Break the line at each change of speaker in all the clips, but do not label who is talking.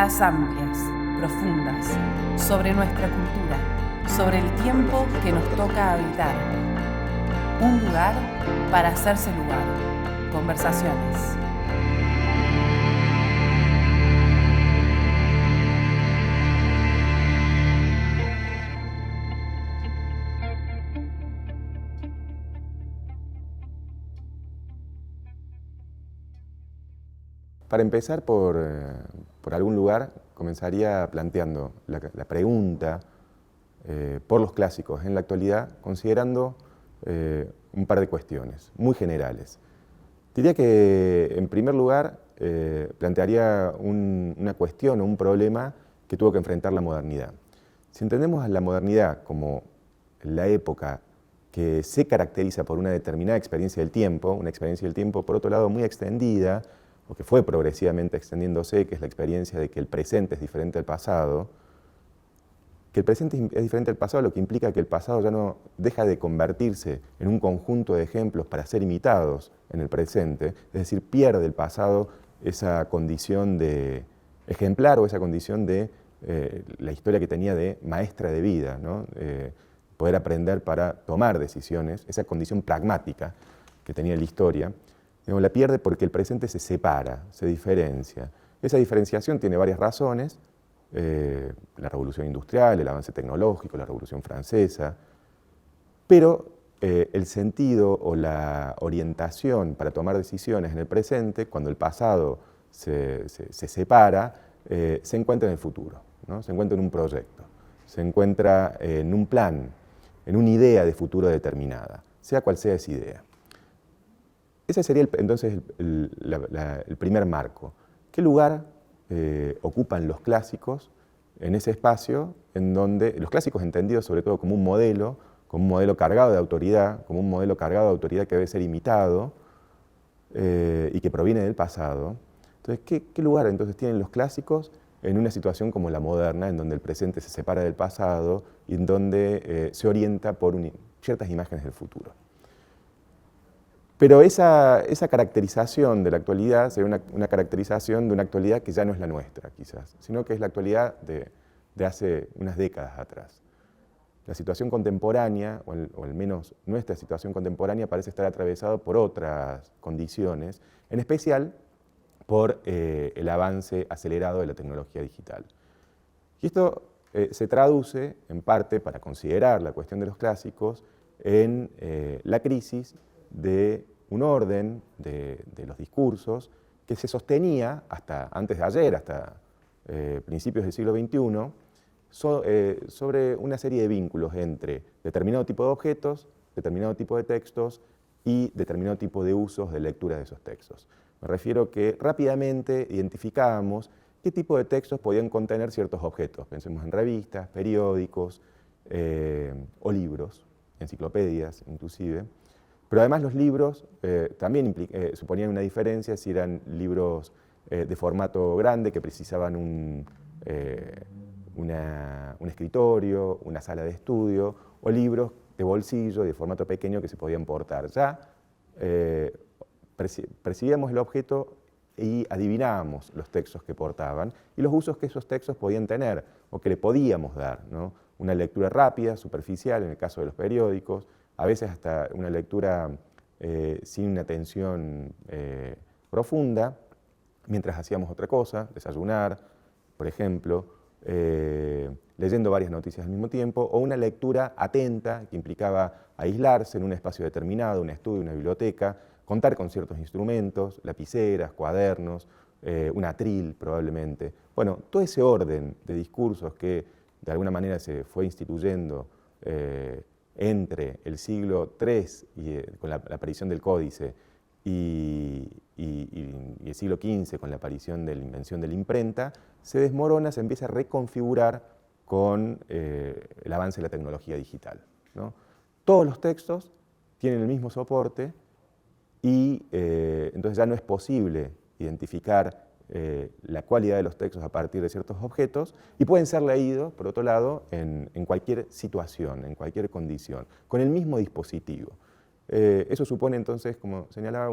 miradas amplias, profundas, sobre nuestra cultura, sobre el tiempo que nos toca habitar. Un lugar para hacerse lugar. Conversaciones.
Para empezar por algún lugar, comenzaría planteando la pregunta por los clásicos en la actualidad, considerando un par de cuestiones muy generales. Diría que, en primer lugar, plantearía una cuestión o un problema que tuvo que enfrentar la modernidad. Si entendemos a la modernidad como la época que se caracteriza por una determinada experiencia del tiempo, una experiencia del tiempo, por otro lado, muy extendida, o que fue progresivamente extendiéndose, que es la experiencia de que el presente es diferente al pasado, que el presente es diferente al pasado, lo que implica que el pasado ya no deja de convertirse en un conjunto de ejemplos para ser imitados en el presente, es decir, pierde el pasado esa condición de ejemplar o esa condición de la historia que tenía de maestra de vida, ¿no? Poder aprender para tomar decisiones, esa condición pragmática que tenía la historia. La pierde porque el presente se separa, se diferencia. Esa diferenciación tiene varias razones, la revolución industrial, el avance tecnológico, la revolución francesa, pero el sentido o la orientación para tomar decisiones en el presente, cuando el pasado se separa, se encuentra en el futuro, ¿no? Se encuentra en un proyecto, se encuentra en un plan, en una idea de futuro determinada, sea cual sea esa idea. Ese sería entonces el primer marco. ¿Qué lugar ocupan los clásicos en ese espacio en donde, los clásicos entendidos sobre todo como un modelo cargado de autoridad, como un modelo cargado de autoridad que debe ser imitado y que proviene del pasado? Entonces, ¿qué lugar entonces tienen los clásicos en una situación como la moderna, en donde el presente se separa del pasado y en donde se orienta por ciertas imágenes del futuro? Pero esa caracterización de la actualidad sería una caracterización de una actualidad que ya no es la nuestra, quizás, sino que es la actualidad de hace unas décadas atrás. La situación contemporánea, o al menos nuestra situación contemporánea, parece estar atravesada por otras condiciones, en especial por el avance acelerado de la tecnología digital. Y esto se traduce, en parte, para considerar la cuestión de los clásicos, en la crisis de un orden de los discursos que se sostenía hasta antes de ayer, hasta principios del siglo XXI, sobre una serie de vínculos entre determinado tipo de objetos, determinado tipo de textos y determinado tipo de usos de lectura de esos textos. Me refiero que rápidamente identificábamos qué tipo de textos podían contener ciertos objetos. Pensemos en revistas, periódicos o libros, enciclopedias inclusive. Pero además los libros también suponían una diferencia si eran libros de formato grande que precisaban un escritorio, una sala de estudio, o libros de bolsillo de formato pequeño que se podían portar. Ya percibíamos el objeto y adivinábamos los textos que portaban y los usos que esos textos podían tener o que le podíamos dar, ¿no? Una lectura rápida, superficial, en el caso de los periódicos, a veces hasta una lectura sin una atención profunda, mientras hacíamos otra cosa, desayunar, por ejemplo, leyendo varias noticias al mismo tiempo, o una lectura atenta que implicaba aislarse en un espacio determinado, un estudio, una biblioteca, contar con ciertos instrumentos, lapiceras, cuadernos, un atril probablemente. Bueno, todo ese orden de discursos que de alguna manera se fue instituyendo entre el siglo III, con la aparición del códice, y el siglo XV, con la aparición de la invención de la imprenta, se desmorona, se empieza a reconfigurar con el avance de la tecnología digital, ¿no? Todos los textos tienen el mismo soporte y entonces ya no es posible identificar la cualidad de los textos a partir de ciertos objetos y pueden ser leídos, por otro lado, en cualquier situación, en cualquier condición, con el mismo dispositivo. Eso supone entonces, como señalaba,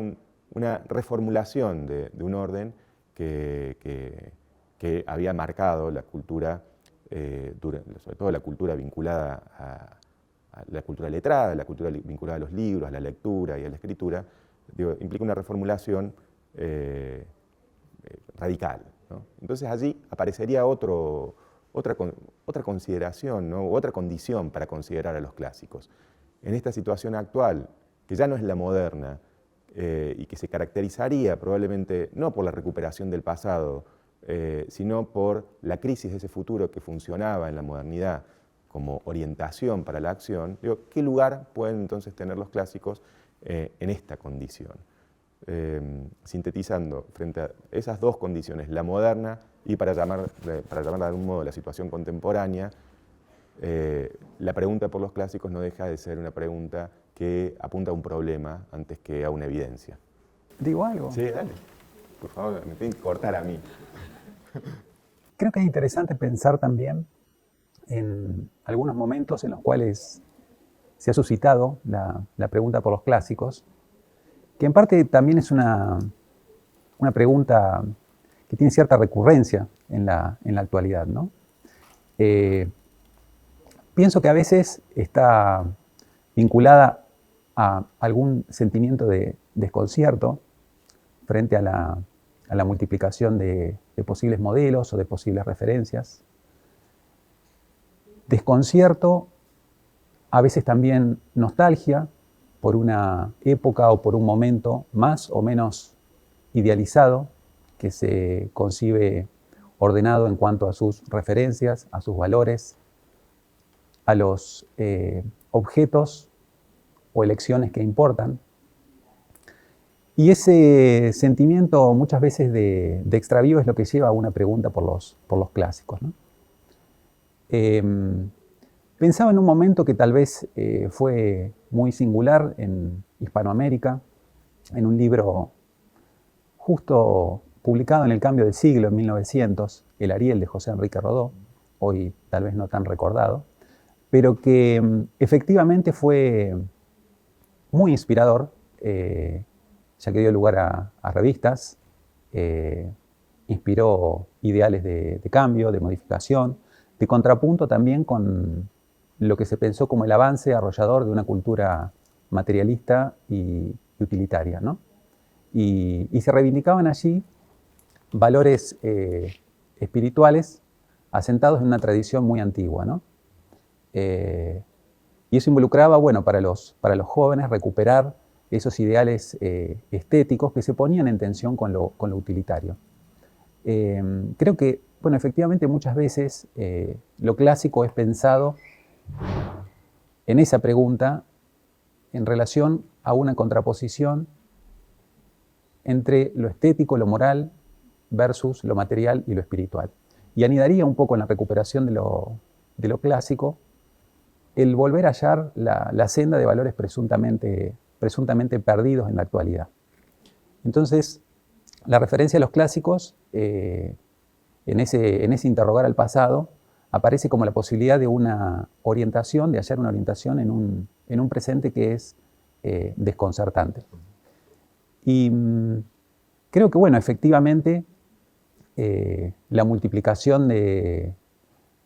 una reformulación de un orden que que había marcado la cultura, sobre todo la cultura vinculada a la cultura letrada, la cultura vinculada a los libros, a la lectura y a la escritura, implica una reformulación radical, ¿no? Entonces allí aparecería otra consideración, ¿no? Otra condición para considerar a los clásicos. En esta situación actual, que ya no es la moderna, y que se caracterizaría probablemente no por la recuperación del pasado, sino por la crisis de ese futuro que funcionaba en la modernidad como orientación para la acción, ¿qué lugar pueden entonces tener los clásicos en esta condición? Sintetizando, frente a esas dos condiciones, la moderna y para llamarla de algún modo la situación contemporánea, la pregunta por los clásicos no deja de ser una pregunta que apunta a un problema antes que a una evidencia.
¿Digo algo?
Sí, dale. Por favor, me tienen que cortar a mí.
Creo que es interesante pensar también en algunos momentos en los cuales se ha suscitado la pregunta por los clásicos, que en parte también es una pregunta que tiene cierta recurrencia en la actualidad, ¿no? Pienso que a veces está vinculada a algún sentimiento de desconcierto frente a la multiplicación de posibles modelos o de posibles referencias. Desconcierto, a veces también nostalgia por una época o por un momento más o menos idealizado que se concibe ordenado en cuanto a sus referencias, a sus valores, a los objetos o elecciones que importan. Y ese sentimiento muchas veces de extravío es lo que lleva a una pregunta por los clásicos, ¿no? Pensaba en un momento que tal vez fue muy singular en Hispanoamérica, en un libro justo publicado en el cambio de siglo, en 1900, El Ariel de José Enrique Rodó, hoy tal vez no tan recordado, pero que efectivamente fue muy inspirador, ya que dio lugar a revistas, inspiró ideales de cambio, de modificación, de contrapunto también con lo que se pensó como el avance arrollador de una cultura materialista y utilitaria, ¿no? Y se reivindicaban allí valores espirituales asentados en una tradición muy antigua, ¿no? Y eso involucraba, bueno, para los jóvenes recuperar esos ideales estéticos que se ponían en tensión con lo utilitario. Creo que, bueno, efectivamente muchas veces lo clásico es pensado en esa pregunta en relación a una contraposición entre lo estético, lo moral, versus lo material y lo espiritual. Y anidaría un poco en la recuperación de lo clásico el volver a hallar la senda de valores presuntamente perdidos en la actualidad. Entonces, la referencia a los clásicos, en ese interrogar al pasado, aparece como la posibilidad de una orientación, de hallar una orientación en un presente que es desconcertante. Y creo que, bueno, efectivamente, la multiplicación de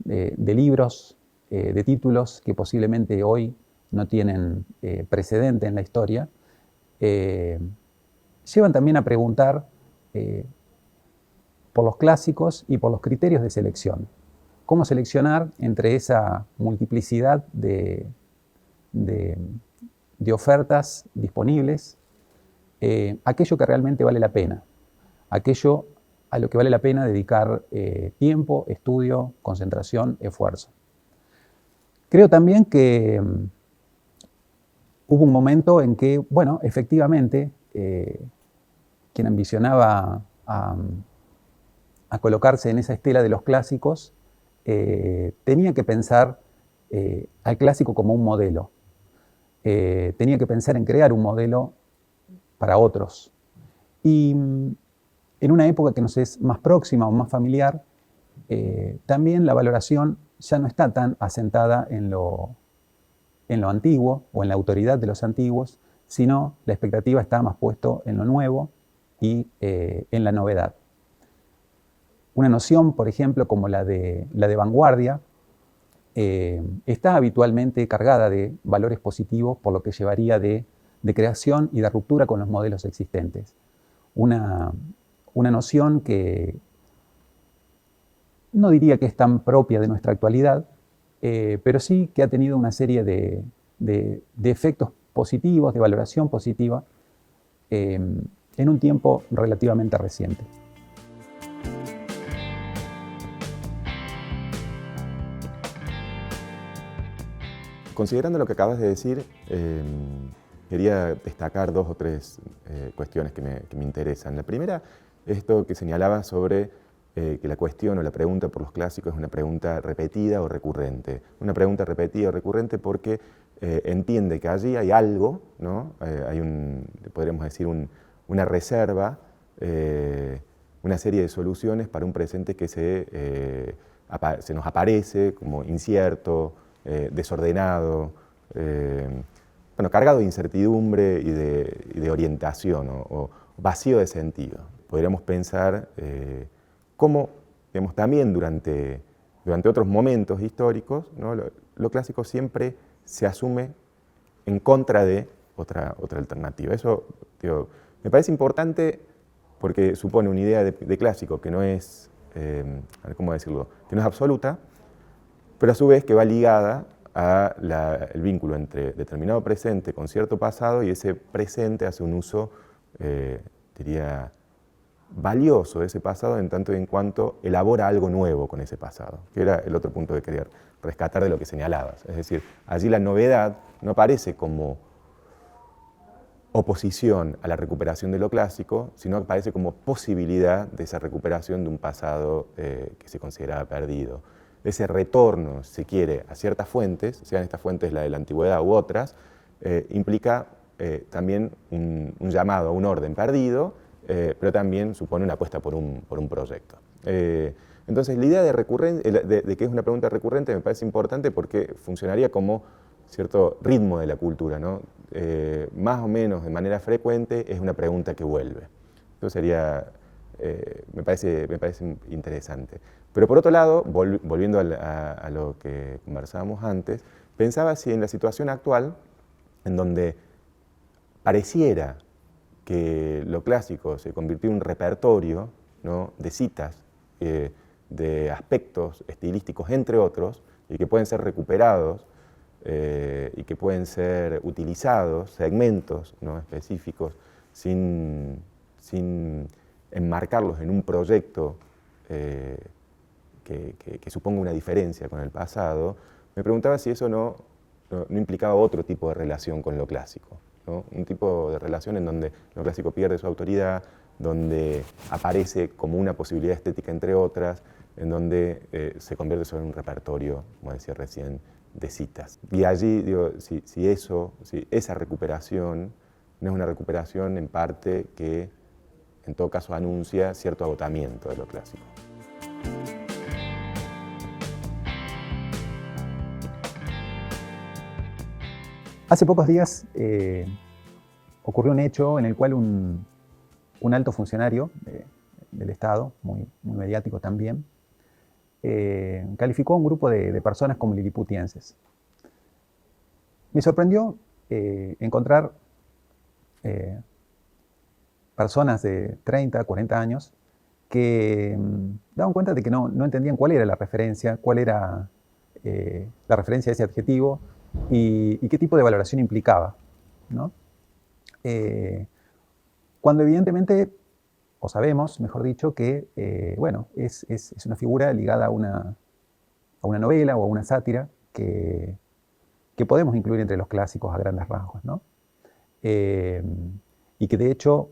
libros, de títulos que posiblemente hoy no tienen precedente en la historia, llevan también a preguntar por los clásicos y por los criterios de selección. ¿Cómo seleccionar entre esa multiplicidad de ofertas disponibles aquello que realmente vale la pena, aquello a lo que vale la pena dedicar tiempo, estudio, concentración, esfuerzo? Creo también que hubo un momento en que, bueno, efectivamente, quien ambicionaba a colocarse en esa estela de los clásicos, tenía que pensar al clásico como un modelo. Tenía que pensar en crear un modelo para otros. Y en una época que nos es más próxima o más familiar, también la valoración ya no está tan asentada en lo antiguo o en la autoridad de los antiguos, sino la expectativa está más puesto en lo nuevo y en la novedad. Una noción, por ejemplo, como la de vanguardia, está habitualmente cargada de valores positivos, por lo que llevaría de creación y de ruptura con los modelos existentes. Una noción que no diría que es tan propia de nuestra actualidad, pero sí que ha tenido una serie de efectos positivos, de valoración positiva, en un tiempo relativamente reciente.
Considerando lo que acabas de decir, quería destacar dos o tres cuestiones que me interesan. La primera es esto que señalaba sobre que la cuestión o la pregunta por los clásicos es una pregunta repetida o recurrente. Una pregunta repetida o recurrente porque entiende que allí hay algo, ¿no? Hay podríamos decir, una reserva, una serie de soluciones para un presente que se nos aparece como incierto, desordenado, bueno, cargado de incertidumbre y de orientación o vacío de sentido. Podríamos pensar cómo, digamos, también durante otros momentos históricos, ¿no? Lo clásico siempre se asume en contra de otra alternativa. Eso, digo, me parece importante porque supone una idea de clásico que no es, a ver cómo decirlo, que no es absoluta, pero a su vez que va ligada al vínculo entre determinado presente con cierto pasado, y ese presente hace un uso, diría, valioso de ese pasado en tanto y en cuanto elabora algo nuevo con ese pasado, que era el otro punto que quería rescatar de lo que señalabas. Es decir, allí la novedad no aparece como oposición a la recuperación de lo clásico, sino que aparece como posibilidad de esa recuperación de un pasado que se consideraba perdido. Ese retorno, si quiere, a ciertas fuentes, sean estas fuentes la de la antigüedad u otras, implica también un llamado a un orden perdido, pero también supone una apuesta por un proyecto. Entonces, la idea de que es una pregunta recurrente me parece importante porque funcionaría como cierto ritmo de la cultura, ¿no? Más o menos de manera frecuente es una pregunta que vuelve. Eso sería, me parece interesante. Pero por otro lado, volviendo a lo que conversábamos antes, pensaba si en la situación actual, en donde pareciera que lo clásico se convirtió en un repertorio, ¿no?, de citas, de aspectos estilísticos, entre otros, y que pueden ser recuperados y que pueden ser utilizados, segmentos, ¿no?, específicos, sin enmarcarlos en un proyecto que suponga una diferencia con el pasado. Me preguntaba si eso no implicaba otro tipo de relación con lo clásico, ¿no? Un tipo de relación en donde lo clásico pierde su autoridad, donde aparece como una posibilidad estética entre otras, en donde se convierte sobre un repertorio, como decía recién, de citas. Y allí, digo, si esa recuperación no es una recuperación en parte que en todo caso anuncia cierto agotamiento de lo clásico.
Hace pocos días ocurrió un hecho en el cual un alto funcionario del Estado, muy mediático también, calificó a un grupo de personas como liliputienses. Me sorprendió encontrar personas de 30, 40 años que daban cuenta de que no entendían cuál era la referencia, cuál era la referencia de ese adjetivo y qué tipo de valoración implicaba, ¿no? Cuando evidentemente, o sabemos, mejor dicho, que bueno, es una figura ligada a una novela o a una sátira que podemos incluir entre los clásicos a grandes rasgos, ¿no? Y que de hecho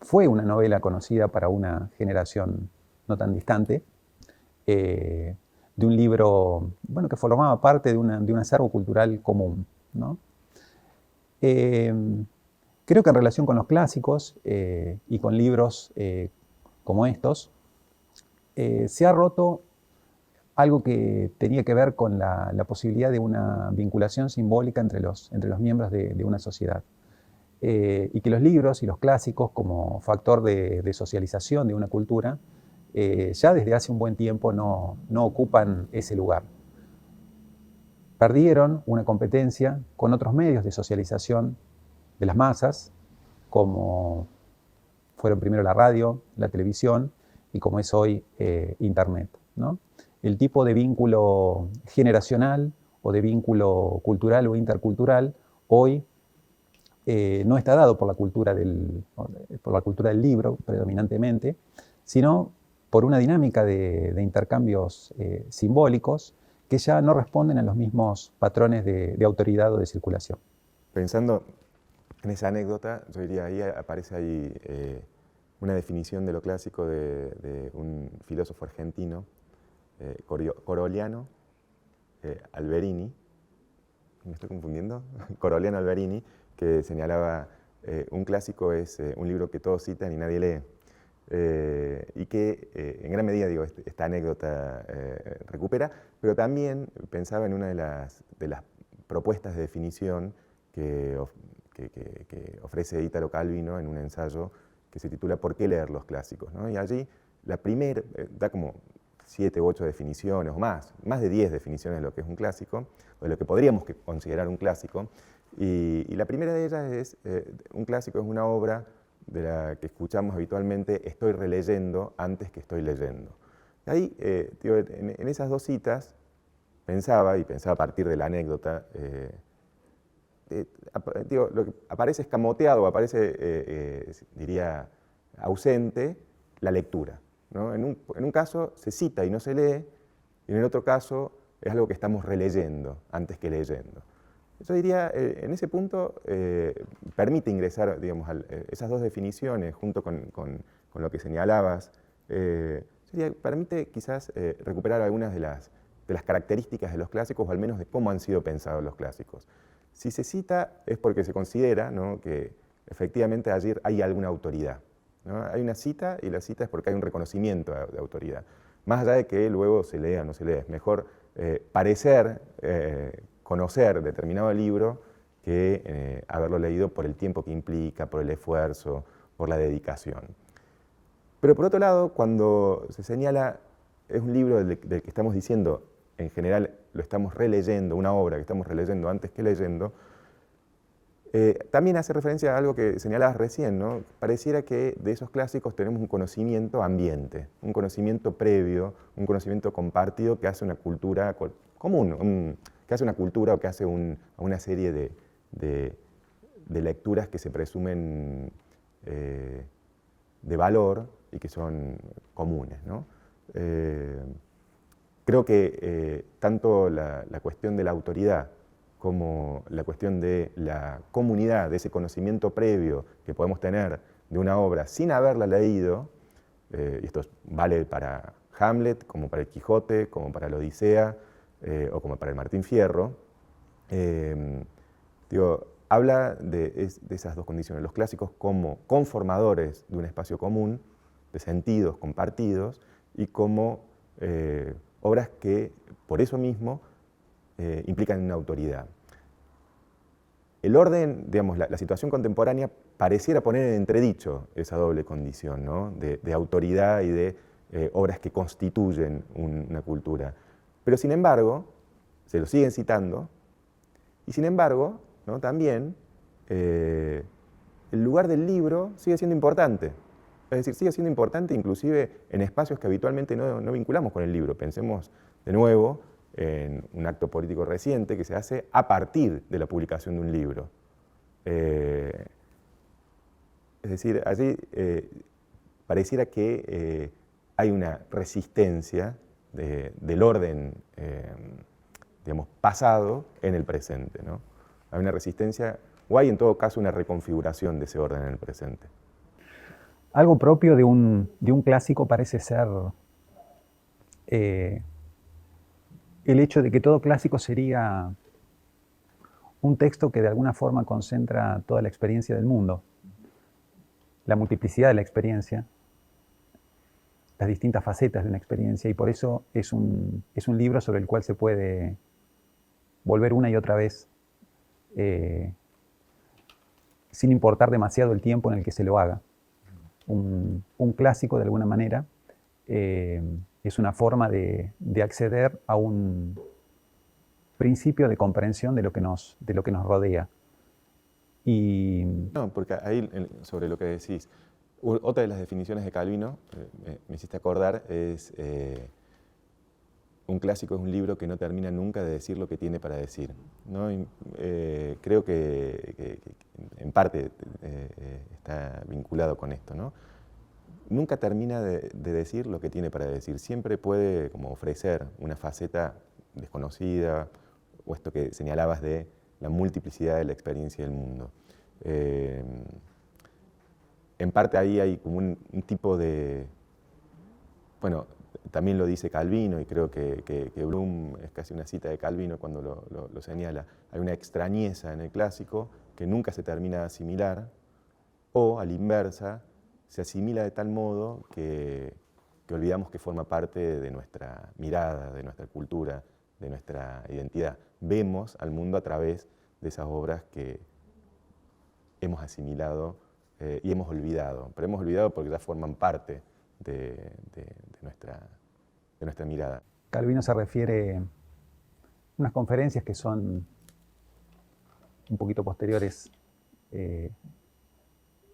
fue una novela conocida para una generación no tan distante, de un libro, bueno, que formaba parte de un acervo cultural común, ¿no? Creo que en relación con los clásicos y con libros como estos, se ha roto algo que tenía que ver con la posibilidad de una vinculación simbólica entre los miembros de una sociedad. Y que los libros y los clásicos como factor de socialización de una cultura ya desde hace un buen tiempo no ocupan ese lugar. Perdieron una competencia con otros medios de socialización de las masas, como fueron primero la radio, la televisión y como es hoy Internet, ¿no? El tipo de vínculo generacional o de vínculo cultural o intercultural hoy no está dado por la cultura del libro predominantemente, sino por una dinámica de intercambios simbólicos que ya no responden a los mismos patrones de autoridad o de circulación.
Pensando en esa anécdota, yo diría, ahí aparece una definición de lo clásico de un filósofo argentino, Coroliano Alberini, ¿me estoy confundiendo? Coroliano Alberini, que señalaba, un clásico es un libro que todos citan y nadie lee. Y que en gran medida, digo, esta anécdota recupera, pero también pensaba en una de las propuestas de definición que ofrece Italo Calvino en un ensayo que se titula ¿Por qué leer los clásicos?, ¿no? Y allí la primera da como 7 u 8 definiciones o más de 10 definiciones de lo que es un clásico, o de lo que podríamos considerar un clásico, y la primera de ellas es, un clásico es una obra de la que escuchamos habitualmente, estoy releyendo antes que estoy leyendo. Ahí, en esas dos citas, pensaba a partir de la anécdota, lo que aparece escamoteado, aparece, diría, ausente, la lectura, ¿no? En un caso se cita y no se lee, y en el otro caso es algo que estamos releyendo antes que leyendo. Yo diría, en ese punto, permite ingresar, digamos, esas dos definiciones junto con lo que señalabas, permite quizás recuperar algunas de las características de los clásicos, o al menos de cómo han sido pensados los clásicos. Si se cita es porque se considera, ¿no?, que efectivamente allí hay alguna autoridad, ¿no? Hay una cita y la cita es porque hay un reconocimiento de autoridad. Más allá de que luego se lea o no se lea, es mejor parecer conocer determinado libro que haberlo leído por el tiempo que implica, por el esfuerzo, por la dedicación. Pero por otro lado, cuando se señala, es un libro del que estamos diciendo, en general lo estamos releyendo, una obra que estamos releyendo antes que leyendo, también hace referencia a algo que señalabas recién, ¿no? Pareciera que de esos clásicos tenemos un conocimiento ambiente, un conocimiento previo, un conocimiento compartido que hace una cultura común, que hace una cultura o que hace una serie de lecturas que se presumen de valor y que son comunes, ¿no? Creo que tanto la cuestión de la autoridad como la cuestión de la comunidad, de ese conocimiento previo que podemos tener de una obra sin haberla leído, y esto vale para Hamlet, como para el Quijote, como para la Odisea, o como para el Martín Fierro, habla de esas dos condiciones, los clásicos como conformadores de un espacio común, de sentidos compartidos, y como obras que, por eso mismo, implican una autoridad. El orden, digamos, la situación contemporánea pareciera poner en entredicho esa doble condición, ¿no?, de autoridad y de obras que constituyen una cultura. Pero sin embargo, se lo siguen citando, y sin embargo, ¿no?, también el lugar del libro sigue siendo importante. Es decir, sigue siendo importante inclusive en espacios que habitualmente no vinculamos con el libro. Pensemos de nuevo en un acto político reciente que se hace a partir de la publicación de un libro. Es decir, allí pareciera que hay una resistencia del orden, digamos, pasado en el presente, ¿no? Hay una resistencia, o hay en todo caso una reconfiguración de ese orden en el presente.
Algo propio de un clásico parece ser el hecho de que todo clásico sería un texto que de alguna forma concentra toda la experiencia del mundo, la multiplicidad de la experiencia, las distintas facetas de una experiencia, y por eso es un libro sobre el cual se puede volver una y otra vez sin importar demasiado el tiempo en el que se lo haga. Un clásico, de alguna manera, es una forma de acceder a un principio de comprensión de lo que nos rodea. Y
No, porque ahí, sobre lo que decís, otra de las definiciones de Calvino, me hiciste acordar, es un clásico es un libro que no termina nunca de decir lo que tiene para decir, ¿no? Y, creo que en parte está vinculado con esto, ¿no? Nunca termina de decir lo que tiene para decir, siempre puede como ofrecer una faceta desconocida, o esto que señalabas de la multiplicidad de la experiencia del mundo. En parte ahí hay como un tipo de, bueno, también lo dice Calvino, y creo que Bloom es casi una cita de Calvino cuando lo señala. Hay una extrañeza en el clásico que nunca se termina de asimilar, o a la inversa, se asimila de tal modo que olvidamos que forma parte de nuestra mirada, de nuestra cultura, de nuestra identidad. Vemos al mundo a través de esas obras que hemos asimilado y hemos olvidado, pero hemos olvidado porque ya forman parte de nuestra mirada.
Calvino se refiere a unas conferencias que son un poquito posteriores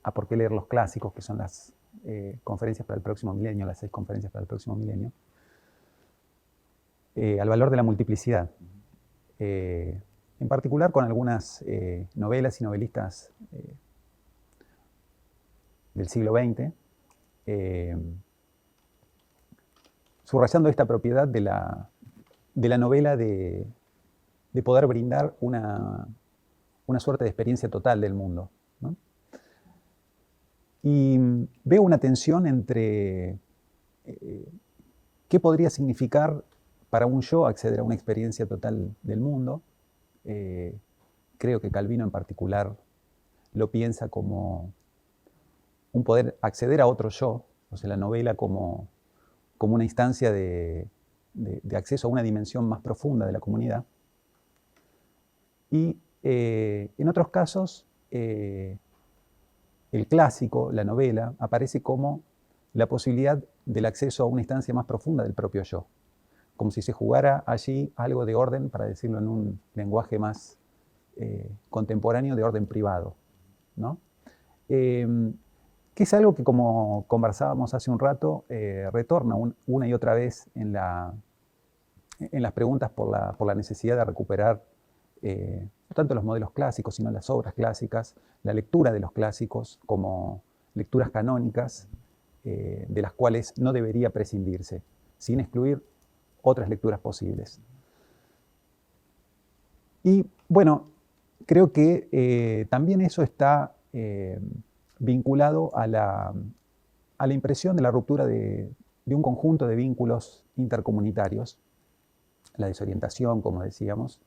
a por qué leer los clásicos, que son las conferencias para el próximo milenio, las 6 conferencias para el próximo milenio, al valor de la multiplicidad. En particular con algunas novelas y novelistas del siglo XX, subrayando esta propiedad de la novela de poder brindar una suerte de experiencia total del mundo, ¿no? Y veo una tensión entre qué podría significar para un yo acceder a una experiencia total del mundo. Creo que Calvino en particular lo piensa como un poder acceder a otro yo, o sea, la novela como una instancia de acceso a una dimensión más profunda de la comunidad. Y en otros casos, el clásico, la novela, aparece como la posibilidad del acceso a una instancia más profunda del propio yo, como si se jugara allí algo de orden, para decirlo en un lenguaje más contemporáneo, de orden privado, ¿no? Que es algo que, como conversábamos hace un rato, retorna una y otra vez en las preguntas por la necesidad de recuperar no tanto los modelos clásicos, sino las obras clásicas, la lectura de los clásicos como lecturas canónicas, de las cuales no debería prescindirse, sin excluir otras lecturas posibles. Y bueno, creo que también eso está vinculado a la impresión de la ruptura de un conjunto de vínculos intercomunitarios, la desorientación, como decíamos,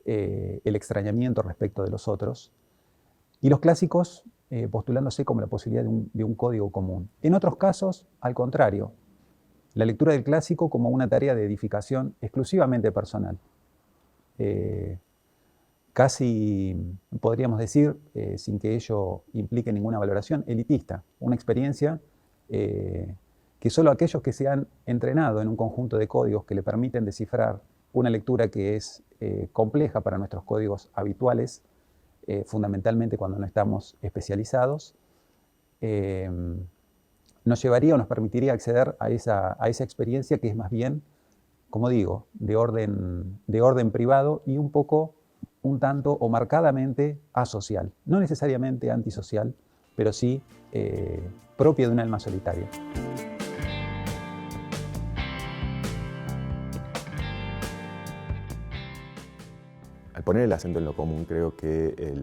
el extrañamiento respecto de los otros, y los clásicos postulándose como la posibilidad de un código común. En otros casos, al contrario, la lectura del clásico como una tarea de edificación exclusivamente personal. Casi podríamos decir, sin que ello implique ninguna valoración, elitista, una experiencia que solo aquellos que se han entrenado en un conjunto de códigos que le permiten descifrar una lectura que es compleja para nuestros códigos habituales, fundamentalmente cuando no estamos especializados, nos llevaría o nos permitiría acceder a esa experiencia que es más bien, como digo, de orden privado y un tanto o marcadamente asocial. No necesariamente antisocial, pero sí propia de un alma solitaria.
Al poner el acento en lo común, creo que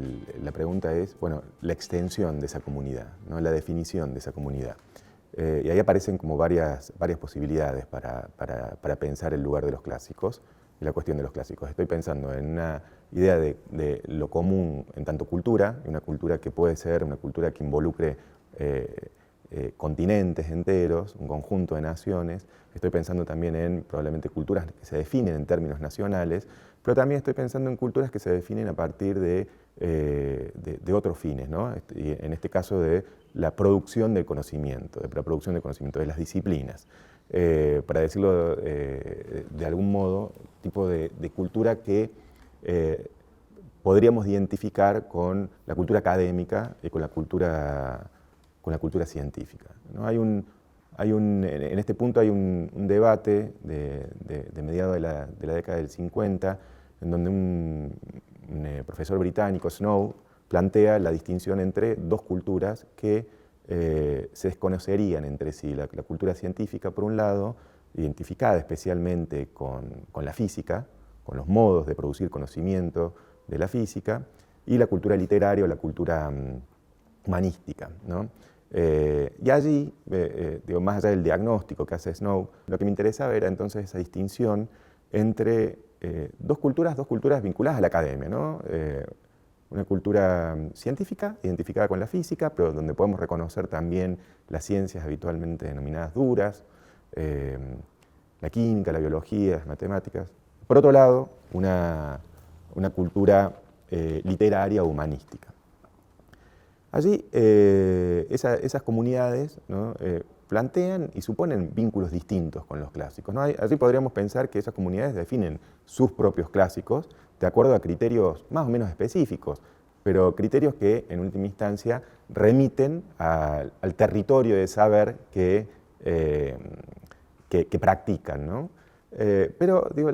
la pregunta es, bueno, la extensión de esa comunidad, ¿no? La definición de esa comunidad. Y ahí aparecen como varias posibilidades para pensar el lugar de los clásicos y la cuestión de los clásicos. Estoy pensando en una idea de lo común en tanto cultura, y una cultura que puede ser una cultura que involucre continentes enteros, un conjunto de naciones. Estoy pensando también en probablemente culturas que se definen en términos nacionales, pero también estoy pensando en culturas que se definen a partir de otros fines, ¿no? Y en este caso de la producción del conocimiento, de las disciplinas. para decirlo de algún modo, tipo de cultura que podríamos identificar con la cultura académica y con la cultura científica, ¿no? En este punto hay un debate de mediados de la década del 50, en donde un profesor británico, Snow, plantea la distinción entre dos culturas que se desconocerían entre sí. La cultura científica, por un lado, identificada especialmente con la física, con los modos de producir conocimiento de la física, y la cultura literaria o la cultura humanística, ¿no? Y allí, digo, más allá del diagnóstico que hace Snow, lo que me interesaba era entonces esa distinción entre dos culturas vinculadas a la academia, ¿no? Una cultura científica, identificada con la física, pero donde podemos reconocer también las ciencias habitualmente denominadas duras, la química, la biología, las matemáticas. Por otro lado, una cultura literaria o humanística. Allí esas comunidades, ¿no? Plantean y suponen vínculos distintos con los clásicos, ¿no? Allí podríamos pensar que esas comunidades definen sus propios clásicos de acuerdo a criterios más o menos específicos, pero criterios que en última instancia remiten al territorio de saber que practican, ¿no? Pero digo,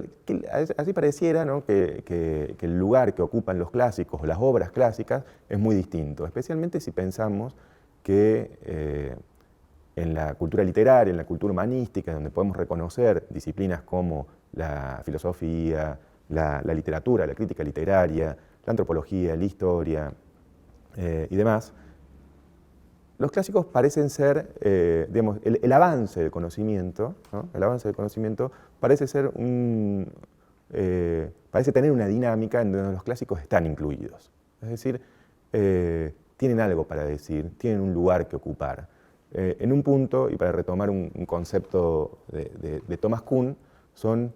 así pareciera, ¿no? que el lugar que ocupan los clásicos o las obras clásicas es muy distinto, especialmente si pensamos que en la cultura literaria, en la cultura humanística, donde podemos reconocer disciplinas como la filosofía, la literatura, la crítica literaria, la antropología, la historia y demás, los clásicos parecen ser, digamos, el avance del conocimiento, ¿no? El avance del conocimiento parece ser parece tener una dinámica en donde los clásicos están incluidos. Es decir, tienen algo para decir, tienen un lugar que ocupar. En un punto, y para retomar un concepto de Thomas Kuhn, son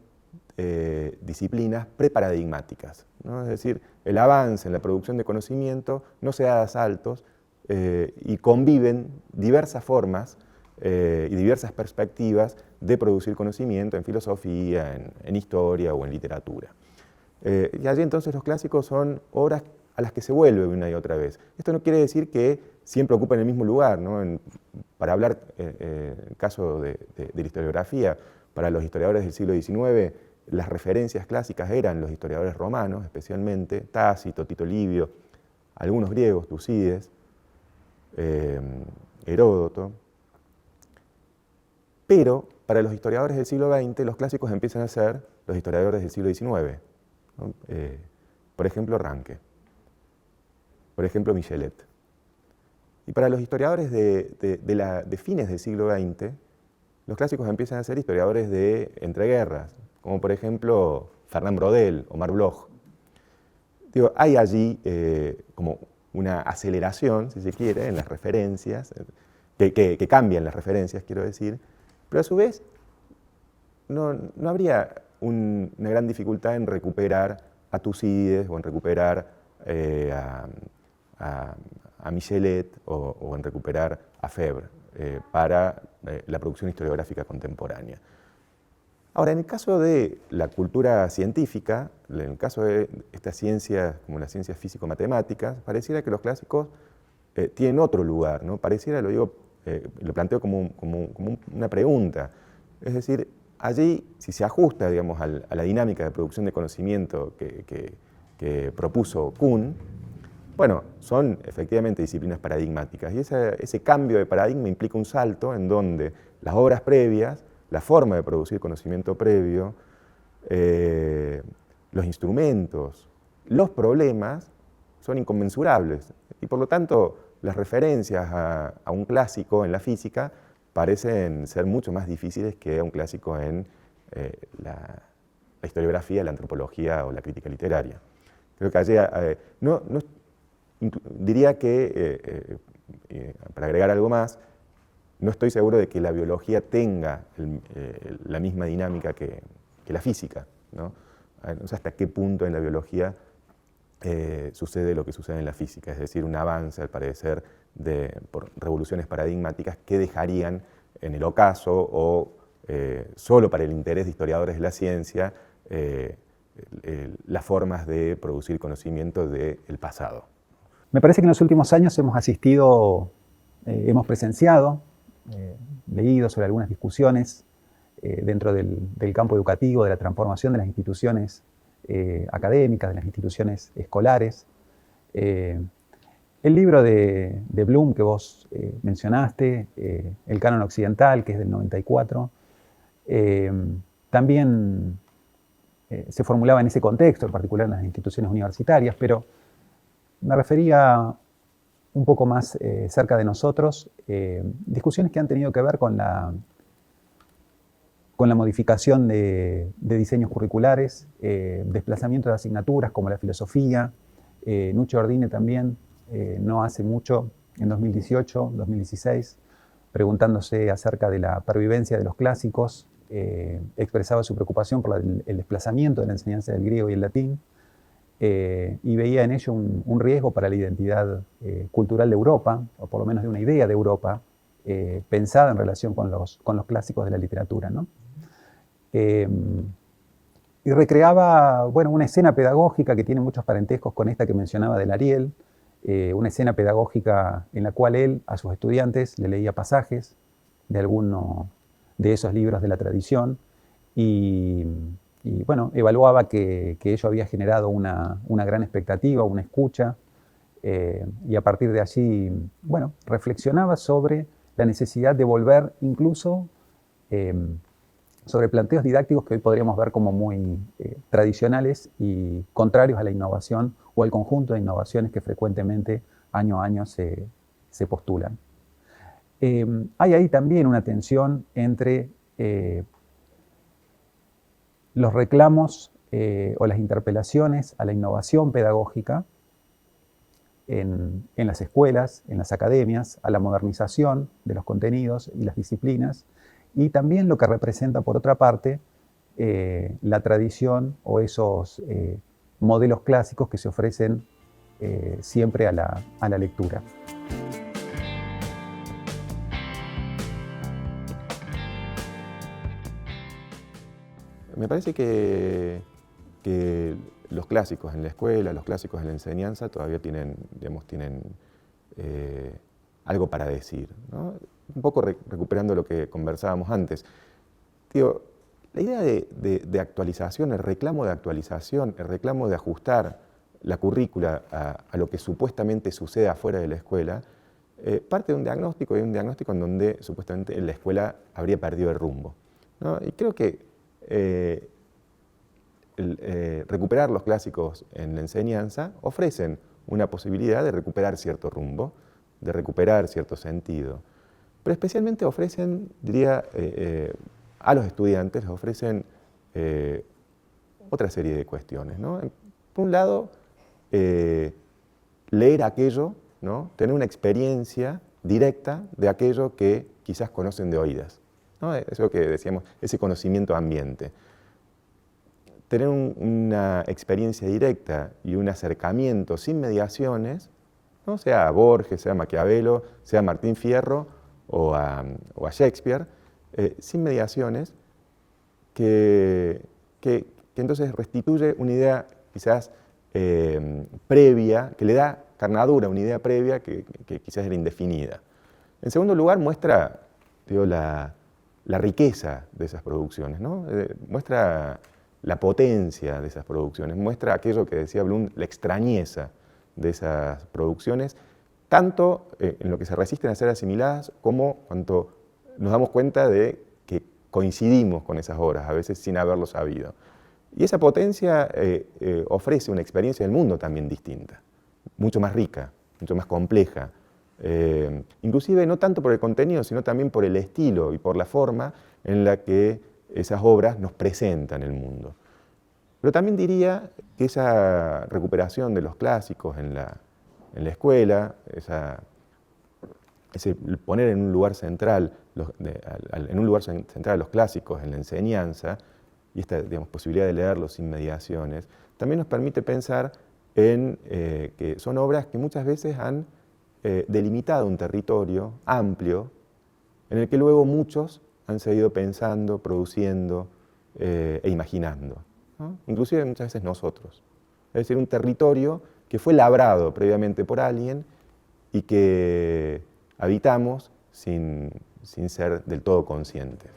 disciplinas preparadigmáticas, ¿no? Es decir, el avance en la producción de conocimiento no se da a saltos, y conviven diversas formas y diversas perspectivas de producir conocimiento en filosofía, en historia o en literatura. Y allí entonces los clásicos son obras a las que se vuelve una y otra vez. Esto no quiere decir que siempre ocupen el mismo lugar, ¿no? Para hablar, en el caso de la historiografía, para los historiadores del siglo XIX, las referencias clásicas eran los historiadores romanos, especialmente Tácito, Tito Livio, algunos griegos, Tucídides, Heródoto. Pero para los historiadores del siglo XX, los clásicos empiezan a ser los historiadores del siglo XIX, ¿no? Por ejemplo, Ranke, por ejemplo, Michelet. Y para los historiadores de fines del siglo XX, los clásicos empiezan a ser historiadores de entreguerras, como por ejemplo Fernand Braudel o Marc Bloch. Digo, hay allí como una aceleración, si se quiere, en las referencias, que cambian las referencias, quiero decir, pero a su vez no habría una gran dificultad en recuperar a Tucídides o en recuperar a Michelet o en recuperar a Febvre para la producción historiográfica contemporánea. Ahora, en el caso de la cultura científica, en el caso de estas ciencias como las ciencias físico-matemáticas, pareciera que los clásicos tienen otro lugar, ¿no? Pareciera, lo planteo como una pregunta. Es decir, allí, si se ajusta, digamos, a la dinámica de producción de conocimiento que propuso Kuhn, bueno, son efectivamente disciplinas paradigmáticas. Y ese cambio de paradigma implica un salto en donde las obras previas, la forma de producir conocimiento previo, los instrumentos, los problemas son inconmensurables. Y por lo tanto, las referencias a un clásico en la física parecen ser mucho más difíciles que a un clásico en la historiografía, la antropología o la crítica literaria. Creo que allí, diría que, para agregar algo más, no estoy seguro de que la biología tenga la misma dinámica que la física, ¿no? No sé hasta qué punto en la biología sucede lo que sucede en la física, es decir, un avance, al parecer, por revoluciones paradigmáticas que dejarían en el ocaso o solo para el interés de historiadores de la ciencia las formas de producir conocimiento del pasado.
Me parece que en los últimos años hemos asistido, hemos presenciado, leído sobre algunas discusiones dentro del campo educativo, de la transformación de las instituciones académicas, de las instituciones escolares. El libro de Bloom que vos mencionaste, El Canon Occidental, que es del 94, también se formulaba en ese contexto, en particular en las instituciones universitarias, pero me refería un poco más cerca de nosotros, discusiones que han tenido que ver con la modificación de diseños curriculares, desplazamiento de asignaturas como la filosofía. Nuccio Ordine también, no hace mucho, en 2018, 2016, preguntándose acerca de la pervivencia de los clásicos, expresaba su preocupación por el desplazamiento de la enseñanza del griego y el latín, y veía en ello un riesgo para la identidad cultural de Europa, o por lo menos de una idea de Europa, pensada en relación con los clásicos de la literatura, ¿no? Y recreaba, bueno, una escena pedagógica que tiene muchos parentescos con esta que mencionaba del Ariel, una escena pedagógica en la cual él a sus estudiantes le leía pasajes de alguno de esos libros de la tradición y bueno, evaluaba que ello había generado una gran expectativa, una escucha, y a partir de allí, bueno, reflexionaba sobre la necesidad de volver incluso sobre planteos didácticos que hoy podríamos ver como muy tradicionales y contrarios a la innovación o al conjunto de innovaciones que frecuentemente año a año se postulan. Hay ahí también una tensión entre los reclamos o las interpelaciones a la innovación pedagógica en las escuelas, en las academias, a la modernización de los contenidos y las disciplinas, y también lo que representa, por otra parte, la tradición o esos modelos clásicos que se ofrecen siempre a la lectura.
Me parece que los clásicos en la escuela, los clásicos en la enseñanza todavía tienen algo para decir, ¿no? Un poco recuperando lo que conversábamos antes. Digo, la idea de actualización, el reclamo de actualización, el reclamo de ajustar la currícula a lo que supuestamente sucede afuera de la escuela, parte de un diagnóstico en donde supuestamente la escuela habría perdido el rumbo, ¿no? Y creo que recuperar los clásicos en la enseñanza ofrecen una posibilidad de recuperar cierto rumbo, de recuperar cierto sentido. Pero especialmente ofrecen, diría, a los estudiantes les ofrecen otra serie de cuestiones, ¿no? Por un lado, leer aquello, ¿no? Tener una experiencia directa de aquello que quizás conocen de oídas, ¿no? Eso que decíamos, ese conocimiento ambiente. Tener una experiencia directa y un acercamiento sin mediaciones, ¿no? Sea Borges, sea Maquiavelo, sea Martín Fierro o a Shakespeare, sin mediaciones, que entonces restituye una idea quizás previa, que le da carnadura a una idea previa que quizás era indefinida. En segundo lugar, muestra, digo, la riqueza de esas producciones, ¿no? Muestra la potencia de esas producciones, muestra aquello que decía Bloom, la extrañeza de esas producciones, tanto en lo que se resisten a ser asimiladas como cuando nos damos cuenta de que coincidimos con esas obras, a veces sin haberlo sabido. Y esa potencia ofrece una experiencia del mundo también distinta, mucho más rica, mucho más compleja, inclusive no tanto por el contenido, sino también por el estilo y por la forma en la que esas obras nos presentan el mundo. Pero también diría que esa recuperación de los clásicos en la escuela, ese poner en un lugar central los clásicos en la enseñanza y esta, digamos, posibilidad de leerlos sin mediaciones, también nos permite pensar en que son obras que muchas veces han delimitado un territorio amplio en el que luego muchos han seguido pensando, produciendo e imaginando, ¿no? Inclusive muchas veces nosotros. Es decir, un territorio que fue labrado previamente por alguien y que habitamos sin ser del todo conscientes.